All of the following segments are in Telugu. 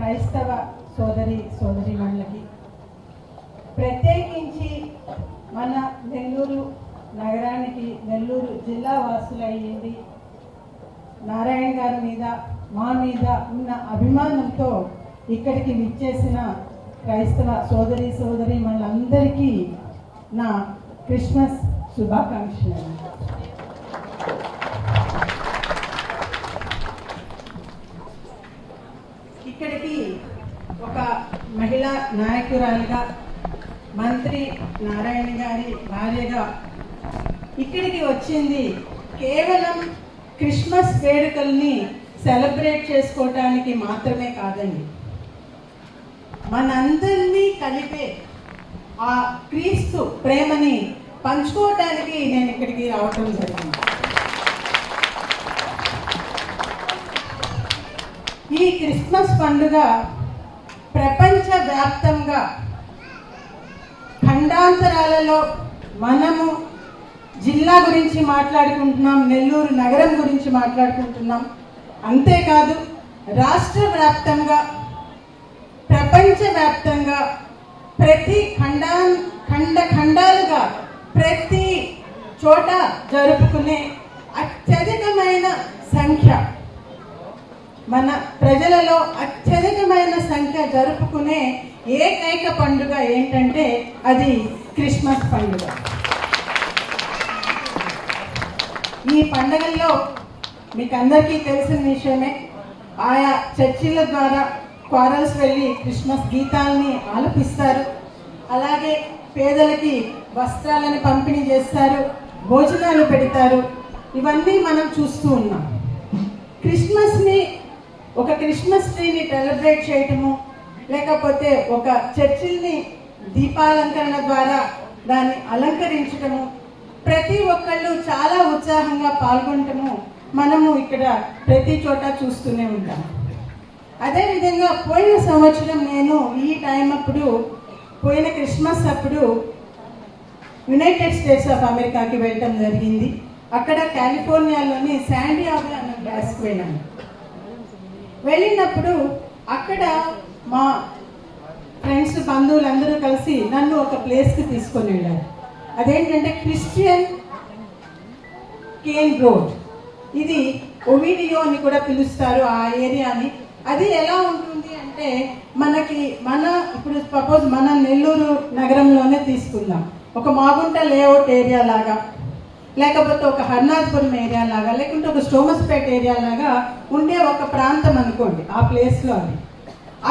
క్రైస్తవ సోదరీమణులకి, ప్రత్యేకించి మన నెల్లూరు నగరానికి, నెల్లూరు జిల్లా వాసులయ్యింది నారాయణ గారి మీద మా మీద ఉన్న అభిమానంతో ఇక్కడికి విచ్చేసిన క్రైస్తవ సోదరీమణులందరికీ నా క్రిస్మస్ శుభాకాంక్షలు. ఇక్కడికి ఒక మహిళా నాయకురాలుగా, మంత్రి నారాయణ గారి భార్యగా ఇక్కడికి వచ్చింది కేవలం క్రిస్మస్ వేడుకల్ని సెలబ్రేట్ చేసుకోవటానికి మాత్రమే కాదండి, మనందరినీ కలిపే ఆ క్రీస్తు ప్రేమని పంచుకోవటానికి నేను ఇక్కడికి రావటం జరిగింది. ఈ క్రిస్మస్ పండుగ ప్రపంచవ్యాప్తంగా ఖండాంతరాలలో మనము జిల్లా గురించి మాట్లాడుకుంటున్నాం, నెల్లూరు నగరం గురించి మాట్లాడుకుంటున్నాం. అంతేకాదు రాష్ట్ర వ్యాప్తంగా, ప్రపంచవ్యాప్తంగా ప్రతి ఖండాలుగా ప్రతి చోట జరుపుకునే అత్యధికమైన సంఖ్య, మన ప్రజలలో అత్యధికమైన సంఖ్య జరుపుకునే ఏకైక పండుగ ఏంటంటే అది క్రిస్మస్ పండుగ. ఈ పండుగల్లో మీకు అందరికీ తెలిసిన విషయమే, ఆయా చర్చిల ద్వారా క్వారల్స్ వెళ్ళి క్రిస్మస్ గీతాలని ఆలపిస్తారు. అలాగే పేదలకి వస్త్రాలను పంపిణీ చేస్తారు, భోజనాలు పెడతారు. ఇవన్నీ మనం చూస్తూ ఉన్నాం. క్రిస్మస్ని, ఒక క్రిస్మస్ ట్రీని సెలబ్రేట్ చేయటము, లేకపోతే ఒక చర్చిల్ని దీపాలంకరణ ద్వారా దాన్ని అలంకరించటము, ప్రతి ఒక్కళ్ళు చాలా ఉత్సాహంగా పాల్గొనటము మనము ఇక్కడ ప్రతి చోట చూస్తూనే ఉంటాం. అదేవిధంగా పోయిన సంవత్సరం నేను ఈ టైం అప్పుడు, పోయిన క్రిస్మస్ అప్పుడు యునైటెడ్ స్టేట్స్ ఆఫ్ అమెరికాకి వెళ్ళటం జరిగింది. అక్కడ కాలిఫోర్నియాలోని శాండియాగో అన్న ప్లేస్కి వెళ్ళాను. వెళ్ళినప్పుడు అక్కడ మా ఫ్రెండ్స్, బంధువులందరూ కలిసి నన్ను ఒక ప్లేస్కి తీసుకొని వెళ్ళారు. అదేంటంటే క్రిస్టియన్ కేన్ రోడ్. ఇది ఒవిడియో అని కూడా పిలుస్తారు ఆ ఏరియాని. అది ఎలా ఉంటుంది అంటే ఇప్పుడు సపోజ్ మన నెల్లూరు నగరంలోనే తీసుకుందాం, ఒక మాగుంట లేఅవుట్ ఏరియా లాగా, లేకపోతే ఒక హర్నాథపురం ఏరియా లాగా, లేకుంటే ఒక స్టోమస్పేట్ ఏరియా లాగా ఉండే ఒక ప్రాంతం అనుకోండి. ఆ ప్లేస్లో అది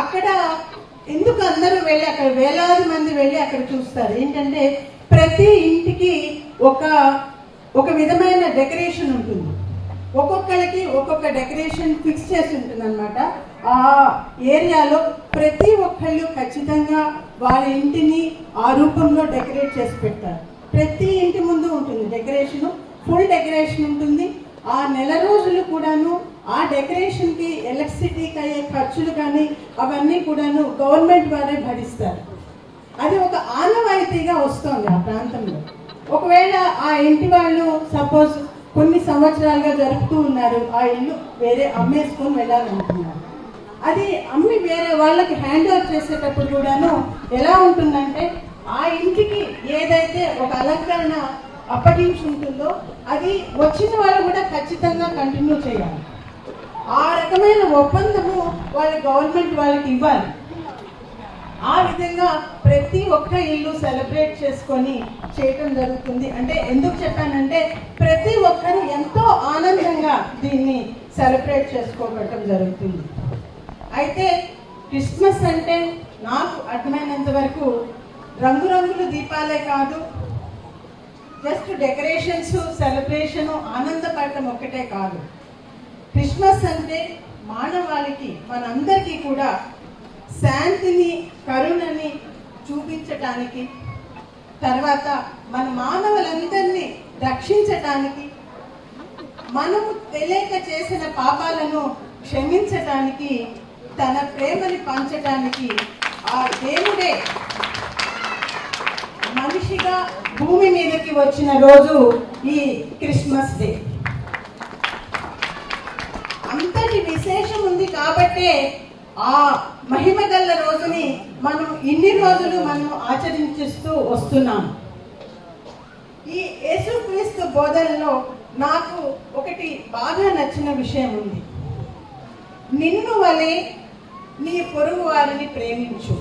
అక్కడ ఎందుకు అందరూ వెళ్ళి అక్కడ వేలాది మంది వెళ్ళి అక్కడ చూస్తారు ఏంటంటే ప్రతి ఇంటికి ఒక విధమైన డెకరేషన్ ఉంటుంది. ఒక్కొక్కరికి ఒక్కొక్క డెకరేషన్ ఫిక్స్ చేసి ఉంటుంది అనమాట. ఆ ఏరియాలో ప్రతి ఒక్కళ్ళు ఖచ్చితంగా వాళ్ళ ఇంటిని ఆ రూపంలో డెకరేట్ చేసి పెట్టారు. ప్రతి ఇంటి ముందు ఉంటుంది డెకరేషన్, ఫుల్ డెకరేషన్ ఉంటుంది. ఆ నెల రోజులు కూడాను ఆ డెకరేషన్కి ఎలక్ట్రిసిటీకి అయ్యే ఖర్చులు కానీ అవన్నీ కూడాను గవర్నమెంట్ వారే భరిస్తారు. అది ఒక ఆనవాయితీగా వస్తుంది ఆ ప్రాంతంలో. ఒకవేళ ఆ ఇంటి వాళ్ళు సపోజ్ కొన్ని సంవత్సరాలుగా జరుపుతూ ఉన్నారు, ఆ ఇల్లు వేరే అమ్మేసుకొని వెళ్ళాలనుకున్నారు, అది అమ్మి వేరే వాళ్ళకి హ్యాండ్ ఓవర్ చేసేటప్పుడు కూడాను ఎలా ఉంటుందంటే ఆ ఇంటికి ఏదైతే ఒక అలంకరణ అప్పగించి ఉంటుందో అది వచ్చిన వాళ్ళు కూడా ఖచ్చితంగా కంటిన్యూ చేయాలి. ఆ రకమైన ఒప్పందము వాళ్ళు గవర్నమెంట్ వాళ్ళకి ఇవ్వాలి. ఆ విధంగా ప్రతి ఒక్క ఇల్లు సెలబ్రేట్ చేసుకొని చేయటం జరుగుతుంది. అంటే ఎందుకు చెప్పానంటే ప్రతి ఒక్కరు ఎంతో ఆనందంగా దీన్ని సెలబ్రేట్ చేసుకోవటం జరుగుతుంది. అయితే క్రిస్మస్ అంటే నాకు అర్థమైనంత వరకు రంగురంగుల దీపాలే కాదు, జస్ట్ డెకరేషన్స్, సెలబ్రేషను, ఆనందపడటం ఒక్కటే కాదు. క్రిస్మస్ అంటే మానవాళికి, మనందరికీ కూడా శాంతిని, కరుణని చూపించటానికి, తర్వాత మన మానవులందరినీ రక్షించటానికి, మనము తెలియక చేసిన పాపాలను క్షమించటానికి, తన ప్రేమని పంచటానికి ఆ దేవుడే మనిషిగా భూమి మీదకి వచ్చిన రోజు ఈ క్రిస్మస్ డే. అంతటి విశేషం ఉంది కాబట్టే ఆ మహిమ గల రోజుని మనం ఇన్ని రోజులు మనం ఆచరించిస్తూ వస్తున్నాం. ఈ యేసుక్రీస్తు బోధనలో నాకు ఒకటి బాగా నచ్చిన విషయం ఉంది. నిన్ను వలె నీ పొరుగు వారిని ప్రేమించు.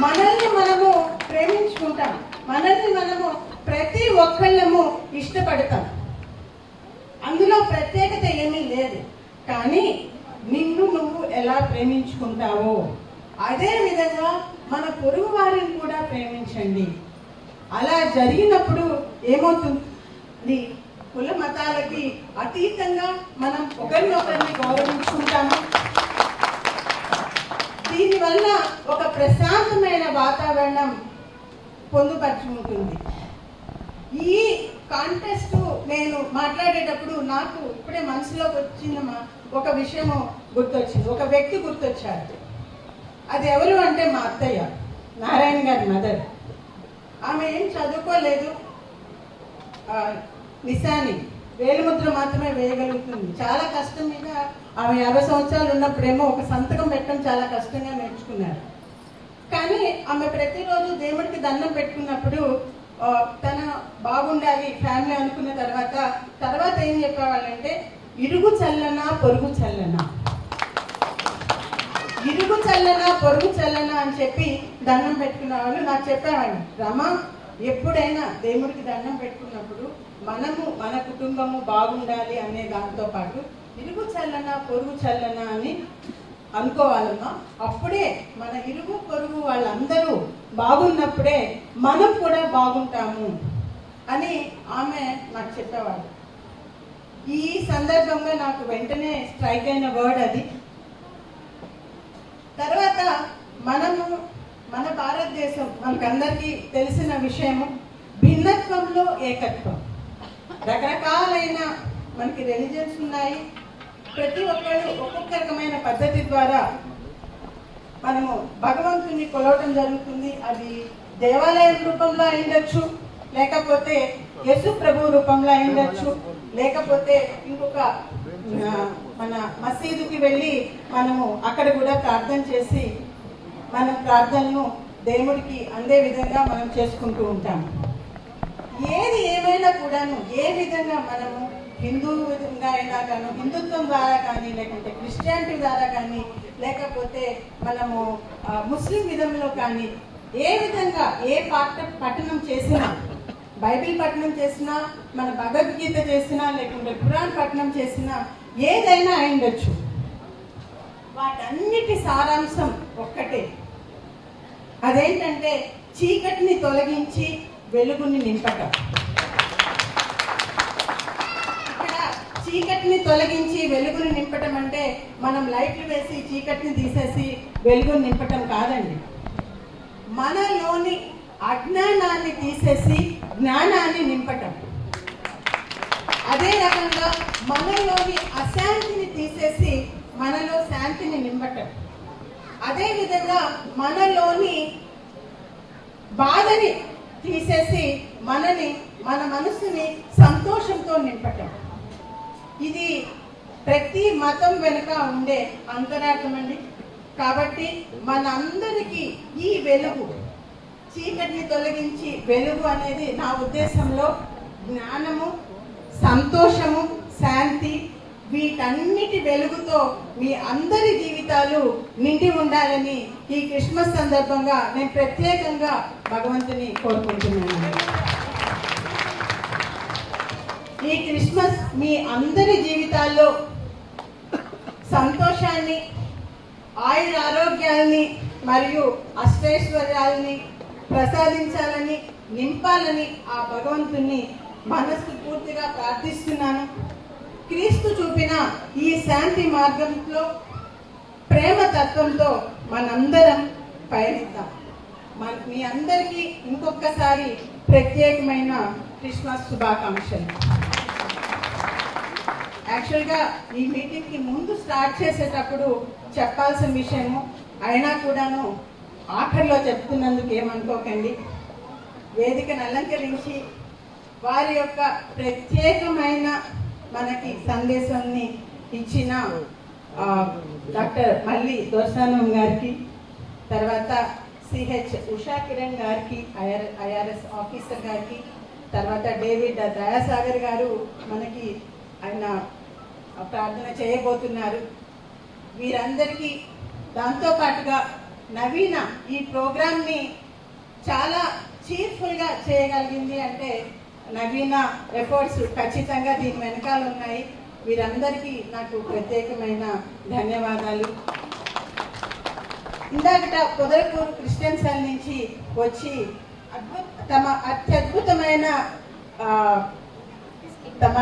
మనల్ని మనము ప్రేమించుకుంటాం, మనల్ని మనము ప్రతి ఒక్కళ్ళము ఇష్టపడతాం, అందులో ప్రత్యేకత ఏమీ లేదు. కానీ నిన్ను నువ్వు ఎలా ప్రేమించుకుంటావో అదే విధంగా మన పొరుగు వారిని కూడా ప్రేమించండి. అలా జరిగినప్పుడు ఏమవుతుంది, కుల మతాలకి అతీతంగా మనం ఒకరినొకరిని గౌరవించుకుంటాము. దీనివల్ల ఒక ప్రశాంతమైన వాతావరణం పొందుపరిచి ఉంటుంది. ఈ కాంటెస్ట్ నేను మాట్లాడేటప్పుడు నాకు ఇప్పుడే మనసులోకి వచ్చిన ఒక విషయము గుర్తొచ్చింది, ఒక వ్యక్తి గుర్తొచ్చారు. అది ఎవరు అంటే మా అత్తయ్య, నారాయణ గారి మదర్. ఆమె ఏం చదువుకోలేదు, నిశాని వేలిముద్ర మాత్రమే వేయగలుగుతుంది. చాలా కష్టం మీద ఆమె 50 సంవత్సరాలు ఉన్నప్పుడేమో ఒక సంతకం పెట్టడం చాలా కష్టంగా నేర్చుకున్నారు. కానీ ఆమె ప్రతిరోజు దేవుడికి దండం పెట్టుకున్నప్పుడు తన బాగుండాలి ఫ్యామిలీ అనుకున్న తర్వాత ఏం చెప్పేవాళ్ళంటే, ఇరుగు చల్లనా పొరుగు చల్లనా, ఇరుగు చల్లనా పొరుగు చల్లనా అని చెప్పి దండం పెట్టుకున్న వాళ్ళు నాకు చెప్పేవాళ్ళు, రమా ఎప్పుడైనా దేవుడికి దండం పెట్టుకున్నప్పుడు మనము మన కుటుంబము బాగుండాలి అనే దాంతో పాటు ఇరుగు చల్లనా పొరుగు చల్లనా అని అనుకోవాలమ్మా. అప్పుడే మన ఇరుగు పొరుగు వాళ్ళందరూ బాగున్నప్పుడే మనం కూడా బాగుంటాము అని ఆమె నాకు చెప్పేవాళ్ళు. ఈ సందర్భంగా నాకు వెంటనే స్ట్రైక్ అయిన వర్డ్ అది. తర్వాత మనము మన భారతదేశం మనకందరికీ తెలిసిన విషయము, భిన్నత్వంలో ఏకత్వం. రకరకాలైన మనకి రిలీజన్స్ ఉన్నాయి. ప్రతి ఒక్కరు ఒక్కొక్క రకమైన పద్ధతి ద్వారా మనము భగవంతుని కొలవటం జరుగుతుంది. అది దేవాలయం రూపంలో అయిండొచ్చు, లేకపోతే యేసు ప్రభు రూపంలో అయిండొచ్చు, లేకపోతే ఇంకొక మన మసీదుకి వెళ్ళి మనము అక్కడ కూడా ప్రార్థన చేసి మన ప్రార్థనను దేవుడికి అందే విధంగా మనం చేసుకుంటూ ఉంటాము. ఏది ఏమైనా కూడాను ఏ విధంగా మనము హిందూ విధంగా అయినా కానీ, హిందుత్వం ద్వారా కానీ, లేకుంటే క్రిస్టియానిటీ ద్వారా కానీ, లేకపోతే మనము ముస్లిం విధంలో కానీ, ఏ విధంగా ఏ పఠనం చేసినా, బైబిల్ పఠనం చేసినా, మన భగవద్గీత చేసినా, లేకుంటే ఖురాన్ పఠనం చేసినా, ఏదైనా అయిండొచ్చు, వాటన్నిటి సారాంశం ఒక్కటే. అదేంటంటే చీకటిని తొలగించి వెలుగుని నింపటం. ఇక్కడ చీకటిని తొలగించి వెలుగుని నింపటం అంటే మనం లైట్లు వేసి చీకటిని తీసేసి వెలుగుని నింపటం కాదండి. మనలోని అజ్ఞానాన్ని తీసేసి జ్ఞానాన్ని నింపటం. అదే రకంగా మనలోని అశాంతిని తీసేసి మనలో శాంతిని నింపటం. అదే విధంగా మనలోని బాధని తీసేసి మన మనసుని సంతోషంతో నింపటం. ఇది ప్రతి మతం వెనుక ఉండే అంతరార్థం అండి. కాబట్టి మనందరికీ ఈ వెలుగు, చీకటిని తొలగించి వెలుగు అనేది నా ఉద్దేశంలో జ్ఞానము, సంతోషము, శాంతి, వీటన్నిటి వెలుగుతో మీ అందరి జీవితాలు నిండి ఉండాలని ఈ క్రిస్మస్ సందర్భంగా నేను ప్రత్యేకంగా భగవంతుని కోరుకుంటున్నాను. ఈ క్రిస్మస్ మీ అందరి జీవితాల్లో సంతోషాన్ని, ఆయుర ఆరోగ్యాలని మరియు అష్టైశ్వర్యాలని ప్రసాదించాలని, నింపాలని ఆ భగవంతుని మనస్సు పూర్తిగా ప్రార్థిస్తున్నాను. క్రీస్తు చూపిన ఈ శాంతి మార్గంలో ప్రేమ తత్వంతో మనందరం పయనిద్దాం. మీ అందరికీ ఇంకొకసారి ప్రత్యేకమైన క్రిస్మస్ శుభాకాంక్షలు. యాక్చువల్గా ఈ మీటింగ్కి ముందు స్టార్ట్ చేసేటప్పుడు చెప్పాల్సిన విషయము, అయినా కూడాను ఆఖరిలో చెప్తున్నందుకు ఏమనుకోకండి. వేదికను అలంకరించి వారి యొక్క ప్రత్యేకమైన మనకి సందేశాన్ని ఇచ్చిన డాక్టర్ మల్లి దోర్సానం గారికి, తర్వాత సిహెచ్ ఉషా కిరణ్ గారికి, ఐఆర్ఎస్ ఆఫీసర్ గారికి, తర్వాత డేవిడ్ దయాసాగర్ గారు మనకి ఆయన ప్రార్థన చేయబోతున్నారు. వీరందరికీ దాంతోపాటుగా నవీన ఈ ప్రోగ్రామ్ని చాలా చీర్ఫుల్గా చేయగలిగింది అంటే నవీన ఎఫర్ట్స్ ఖచ్చితంగా దీని వెనకాల ఉన్నాయి. వీరందరికీ నాకు ప్రత్యేకమైన ధన్యవాదాలు. ఇందాకట పొదలకూరు క్రిస్టియన్ సెల్ నుంచి వచ్చి తమ అత్యద్భుతమైన తమ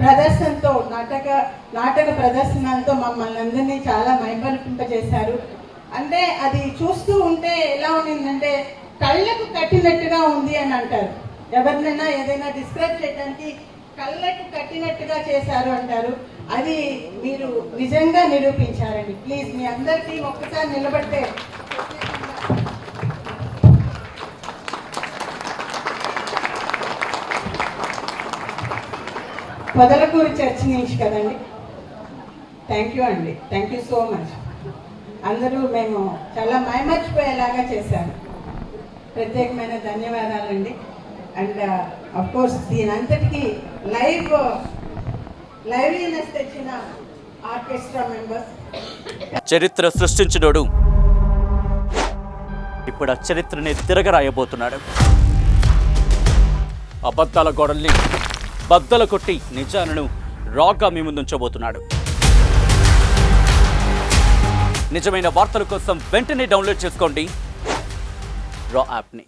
ప్రదర్శనతో నాటక ప్రదర్శనలతో మమ్మల్ని అందరినీ చాలా మైమరిపింపజేశారు. అంటే అది చూస్తూ ఉంటే ఎలా ఉండిందంటే కళ్ళకు కట్టినట్టుగా ఉంది అని అంటారు. ఎవరినైనా ఏదైనా డిస్క్రైబ్ చేయడానికి కళ్ళకు కట్టినట్టుగా చేశారు అంటారు. అది మీరు నిజంగా నిరూపించారండి. ప్లీజ్ మీ అందరికీ ఒక్కసారి నిలబడితే. పొదలకూరు చర్చ్ నుంచి కదండి. థ్యాంక్ యూ అండి, థ్యాంక్ యూ సో మచ్. అందరూ మేము చాలా మైమర్చిపోయేలాగా చేశారు. ప్రత్యేకమైన ధన్యవాదాలండి. అండ్ అఫ్ కోర్స్ దీని అంతటికీ లైవ్లీనెస్ తెచ్చిన ఆర్కెస్ట్రా మెంబర్స్. చరిత్ర సృష్టించినోడు ఇప్పుడు ఆ చరిత్రని తిరగరాయబోతున్నాడు. అబద్ధాల గోడల్ని బద్దలు కొట్టి నిజాలను రాగా మీ ముందుంచబోతున్నాడు. నిజమైన వార్తల కోసం వెంటనే డౌన్లోడ్ చేసుకోండి రా యాప్ని.